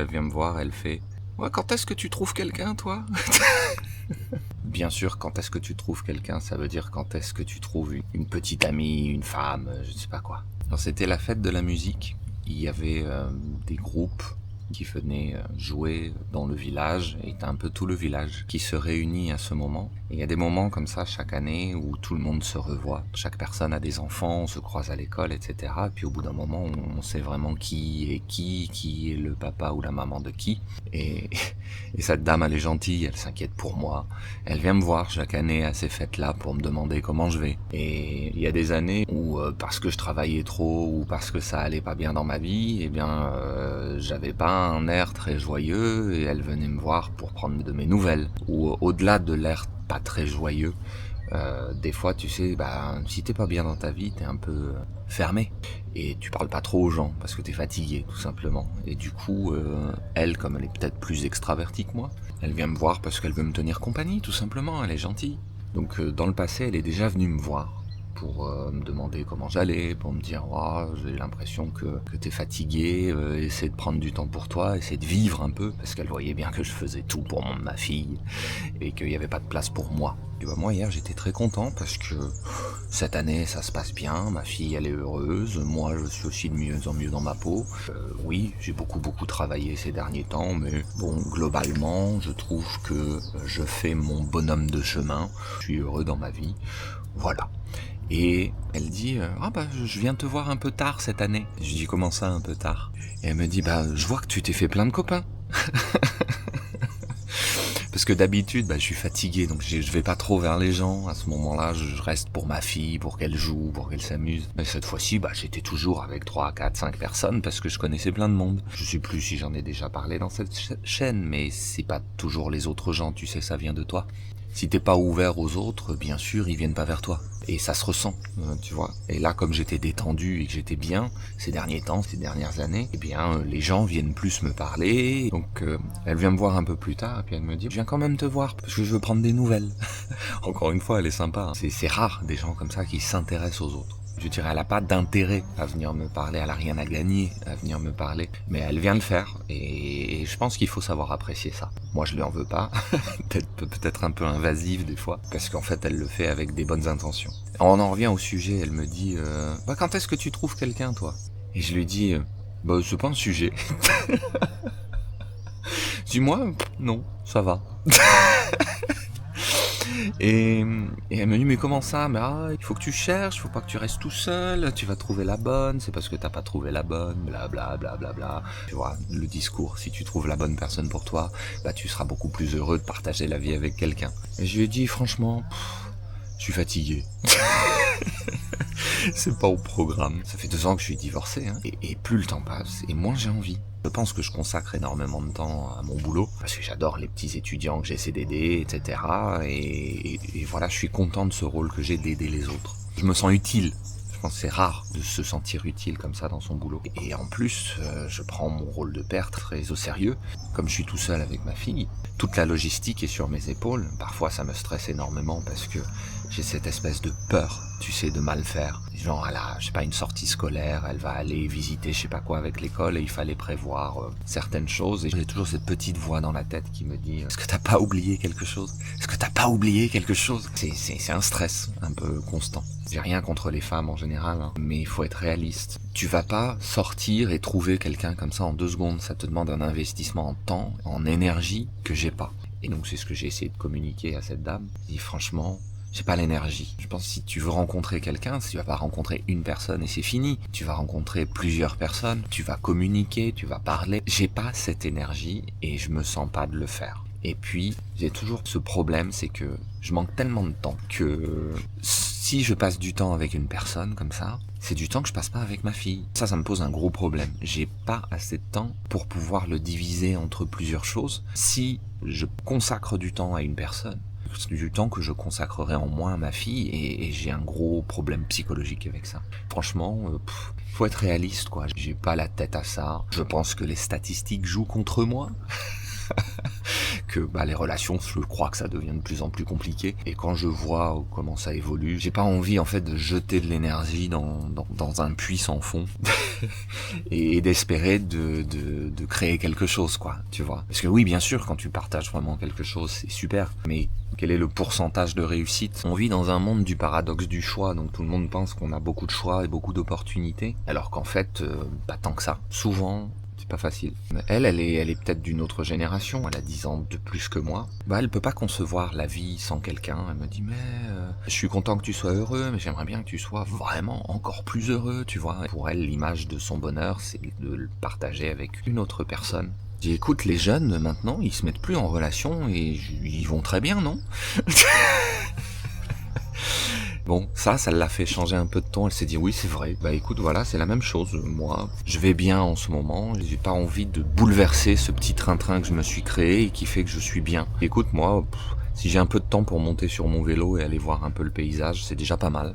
Elle vient me voir, elle fait: «Ouais, quand est-ce que tu trouves quelqu'un, toi?» Bien sûr, quand est-ce que tu trouves quelqu'un, ça veut dire quand est-ce que tu trouves une petite amie, une femme, je ne sais pas quoi. Alors c'était la fête de la musique. Il y avait des groupes qui venaient jouer dans le village, et t'as un peu tout le village qui se réunit à ce moment. Et il y a des moments comme ça chaque année où tout le monde se revoit. Chaque personne a des enfants, on se croise à l'école, etc. Et puis au bout d'un moment, on sait vraiment qui est qui est le papa ou la maman de qui. Et, et cette dame, elle est gentille, elle s'inquiète pour moi. Elle vient me voir chaque année à ces fêtes-là pour me demander comment je vais. Et il y a des années où, parce que je travaillais trop ou parce que ça allait pas bien dans ma vie, eh bien, j'avais pas un air très joyeux et elle venait me voir pour prendre de mes nouvelles. Ou au-delà de l'air pas très joyeux, des fois, tu sais, bah, si t'es pas bien dans ta vie, t'es un peu fermé. Et tu parles pas trop aux gens parce que t'es fatigué, tout simplement. Et du coup, elle, comme elle est peut-être plus extravertie que moi, elle vient me voir parce qu'elle veut me tenir compagnie, tout simplement, elle est gentille. Donc dans le passé, elle est déjà venue me voir pour me demander comment j'allais, pour me dire oh, j'ai l'impression que t'es fatigué, essaie de prendre du temps pour toi, essaie de vivre un peu, parce qu'elle voyait bien que je faisais tout pour ma fille et qu'il n'y avait pas de place pour moi. Et bah moi hier j'étais très content parce que cette année ça se passe bien, ma fille elle est heureuse, moi je suis aussi de mieux en mieux dans ma peau. Oui, j'ai beaucoup travaillé ces derniers temps, mais bon, globalement je trouve que je fais mon bonhomme de chemin, je suis heureux dans ma vie, voilà. Et elle dit ah bah je viens te voir un peu tard cette année. Je dis comment ça un peu tard? Et elle me dit bah je vois que tu t'es fait plein de copains. Parce que d'habitude, bah, je suis fatigué, donc je vais pas trop vers les gens. À ce moment-là, je reste pour ma fille, pour qu'elle joue, pour qu'elle s'amuse. Mais cette fois-ci, bah, j'étais toujours avec 3, 4, 5 personnes parce que je connaissais plein de monde. Je sais plus si j'en ai déjà parlé dans cette chaîne, mais c'est pas toujours les autres gens, tu sais, ça vient de toi. Si t'es pas ouvert aux autres, bien sûr, ils viennent pas vers toi. Et ça se ressent, tu vois. Et là, comme j'étais détendu et que j'étais bien, ces derniers temps, ces dernières années, eh bien, les gens viennent plus me parler. Donc, elle vient me voir un peu plus tard, et puis elle me dit, je viens quand même te voir, parce que je veux prendre des nouvelles. Encore une fois, elle est sympa. Hein. C'est rare, des gens comme ça qui s'intéressent aux autres. Je dirais, elle a pas d'intérêt à venir me parler, elle a rien à gagner à venir me parler, mais elle vient le faire, et je pense qu'il faut savoir apprécier ça. Moi, je lui en veux pas, peut-être un peu invasive des fois, parce qu'en fait, elle le fait avec des bonnes intentions. On en revient au sujet, elle me dit, bah, quand est-ce que tu trouves quelqu'un, toi? Et je lui dis, bah, c'est pas un sujet. Dis-moi, non, ça va. Et, et elle me dit mais comment ça? Mais il faut que tu cherches, faut pas que tu restes tout seul, tu vas trouver la bonne, c'est parce que t'as pas trouvé la bonne, bla bla bla bla bla. Tu vois, le discours, si tu trouves la bonne personne pour toi, bah tu seras beaucoup plus heureux de partager la vie avec quelqu'un. Et je lui ai dit franchement, je suis fatigué. C'est pas au programme. Ça fait 2 ans que je suis divorcé, hein. Et plus le temps passe, et moins j'ai envie. Je pense que je consacre énormément de temps à mon boulot, parce que j'adore les petits étudiants que j'essaie d'aider, etc. Et voilà, je suis content de ce rôle que j'ai d'aider les autres. Je me sens utile. Je pense que c'est rare de se sentir utile comme ça dans son boulot. Et en plus, je prends mon rôle de père très au sérieux. Comme je suis tout seul avec ma fille, toute la logistique est sur mes épaules. Parfois, ça me stresse énormément parce que j'ai cette espèce de peur, tu sais, de mal faire. Genre, elle a, je sais pas, une sortie scolaire, elle va aller visiter je sais pas quoi avec l'école et il fallait prévoir certaines choses. Et j'ai toujours cette petite voix dans la tête qui me dit est-ce que t'as pas oublié quelque chose? Est-ce que t'as pas oublié quelque chose? C'est un stress un peu constant. J'ai rien contre les femmes en général, hein, mais il faut être réaliste. Tu vas pas sortir et trouver quelqu'un comme ça en 2 secondes. Ça te demande un investissement en temps, en énergie que j'ai pas. Et donc c'est ce que j'ai essayé de communiquer à cette dame. Et franchement, j'ai pas l'énergie. Je pense que si tu veux rencontrer quelqu'un, tu vas pas rencontrer une personne et c'est fini. Tu vas rencontrer plusieurs personnes, tu vas communiquer, tu vas parler. J'ai pas cette énergie et je me sens pas de le faire. Et puis, j'ai toujours ce problème, c'est que je manque tellement de temps que si je passe du temps avec une personne comme ça, c'est du temps que je passe pas avec ma fille. Ça me pose un gros problème. J'ai pas assez de temps pour pouvoir le diviser entre plusieurs choses. Si je consacre du temps à une personne, c'est du temps que je consacrerai en moins à ma fille et j'ai un gros problème psychologique avec ça. Franchement, faut être réaliste quoi. J'ai pas la tête à ça. Je pense que les statistiques jouent contre moi. Que les relations, je crois que ça devient de plus en plus compliqué. Et quand je vois comment ça évolue, j'ai pas envie en fait de jeter de l'énergie dans un puits sans fond. et d'espérer de créer quelque chose, quoi, tu vois. Parce que oui, bien sûr, quand tu partages vraiment quelque chose, c'est super, mais quel est le pourcentage de réussite? On vit dans un monde du paradoxe du choix, donc tout le monde pense qu'on a beaucoup de choix et beaucoup d'opportunités, alors qu'en fait, pas tant que ça. Souvent, c'est pas facile. Elle est peut-être d'une autre génération, elle a 10 ans de plus que moi. Bah, elle peut pas concevoir la vie sans quelqu'un. Elle me dit, mais je suis content que tu sois heureux, mais j'aimerais bien que tu sois vraiment encore plus heureux, tu vois. Pour elle, l'image de son bonheur, c'est de le partager avec une autre personne. J'ai dit, écoute, les jeunes, maintenant, ils se mettent plus en relation et ils vont très bien, non? Bon, ça l'a fait changer un peu de ton. Elle s'est dit, oui, c'est vrai. Bah écoute, voilà, c'est la même chose. Moi, je vais bien en ce moment. J'ai pas envie de bouleverser ce petit train-train que je me suis créé et qui fait que je suis bien. Écoute, moi, si j'ai un peu de temps pour monter sur mon vélo et aller voir un peu le paysage, c'est déjà pas mal.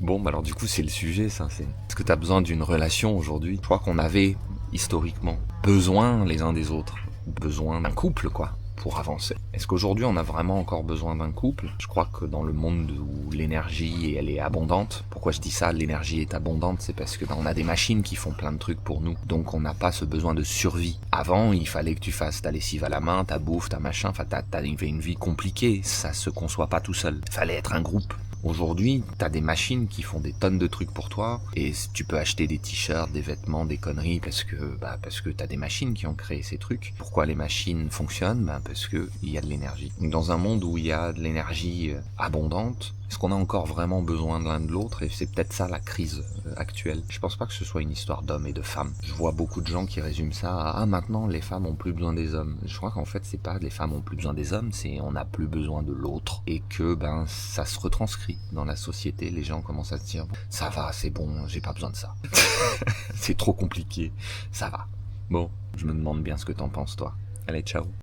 Bon, bah alors du coup, c'est le sujet, ça. Est-ce que t'as besoin d'une relation aujourd'hui? Je crois qu'on avait, historiquement, besoin les uns des autres. Besoin d'un couple, quoi, pour avancer. Est-ce qu'aujourd'hui on a vraiment encore besoin d'un couple? Je crois que dans le monde où l'énergie elle est abondante, pourquoi je dis ça, l'énergie est abondante, c'est parce que on a des machines qui font plein de trucs pour nous, donc on n'a pas ce besoin de survie. Avant, il fallait que tu fasses ta lessive à la main, ta bouffe, ta machin, enfin t'as une vie compliquée, ça se conçoit pas tout seul. Il fallait être un groupe. Aujourd'hui, t'as des machines qui font des tonnes de trucs pour toi et tu peux acheter des t-shirts, des vêtements, des conneries parce que t'as des machines qui ont créé ces trucs. Pourquoi les machines fonctionnent? Parce que il y a de l'énergie. Donc dans un monde où il y a de l'énergie abondante, est-ce qu'on a encore vraiment besoin de l'un de l'autre? Et c'est peut-être ça la crise actuelle. Je pense pas que ce soit une histoire d'hommes et de femmes. Je vois beaucoup de gens qui résument ça à maintenant les femmes ont plus besoin des hommes. Je crois qu'en fait c'est pas les femmes ont plus besoin des hommes, c'est on n'a plus besoin de l'autre et que ça se retranscrit dans la société. Les gens commencent à se dire ça va, c'est bon, j'ai pas besoin de ça. C'est trop compliqué, ça va. Bon, je me demande bien ce que t'en penses toi. Allez, ciao.